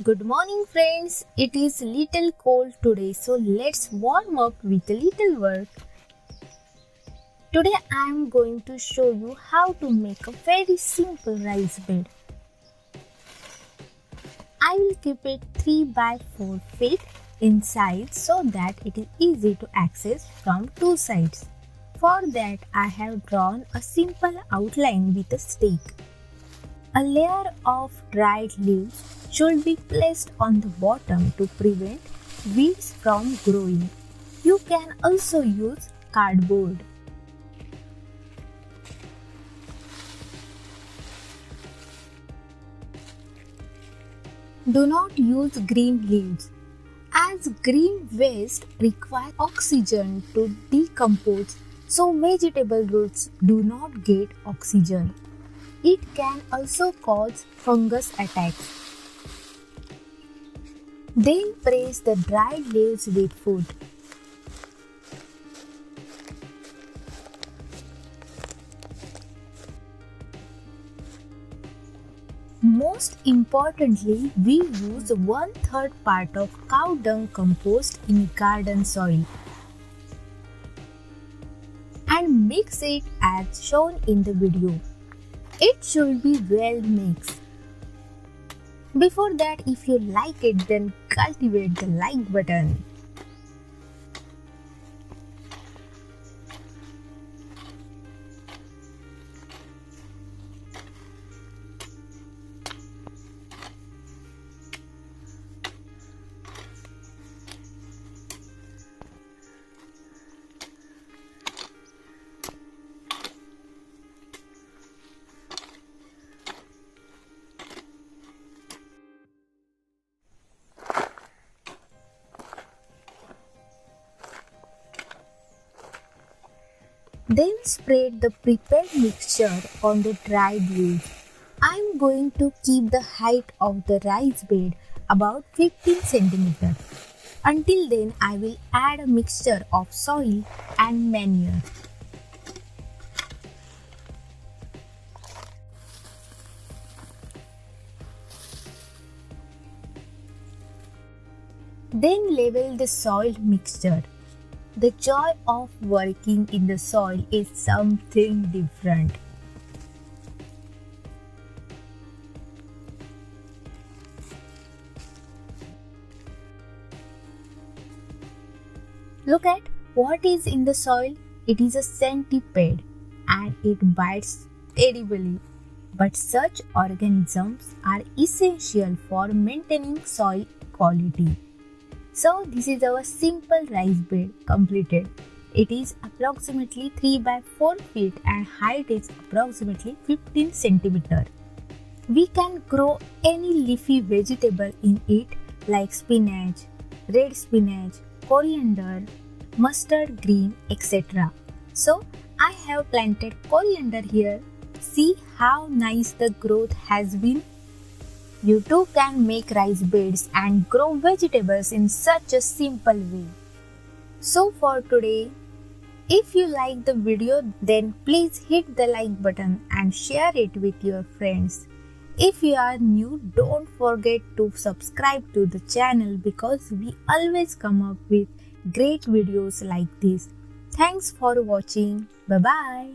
Good morning friends, it is little cold today, so let's warm up with a little work. Today I am going to show you how to make a very simple rice bed. I will keep it 3 by 4 feet in size so that it is easy to access from two sides. For that I have drawn a simple outline with a stick. A layer of dried leaves should be placed on the bottom to prevent weeds from growing. You can also use cardboard. Do not use green leaves, as green waste requires oxygen to decompose, so vegetable roots do not get oxygen. It can also cause fungus attacks. Then press the dried leaves with food. Most importantly, we use 1/3 part of cow dung compost in garden soil and mix it as shown in the video. It should be well mixed. Before that, if you like it, then cultivate the like button. Then spread the prepared mixture on the dried leaves. I am going to keep the height of the rice bed about 15 cm. Until then, I will add a mixture of soil and manure. Then level the soil mixture. The joy of working in the soil is something different. Look at what is in the soil. It is a centipede and it bites terribly. But such organisms are essential for maintaining soil quality. So this is our simple rice bed completed. It is approximately 3 by 4 feet and height is approximately 15 cm. We can grow any leafy vegetable in it like spinach, red spinach, coriander, mustard green, etc. So I have planted coriander here. See how nice the growth has been. You too can make rice beds and grow vegetables in such a simple way. So for today, if you like the video, then please hit the like button and share it with your friends. If you are new, don't forget to subscribe to the channel because we always come up with great videos like this. Thanks for watching. Bye bye.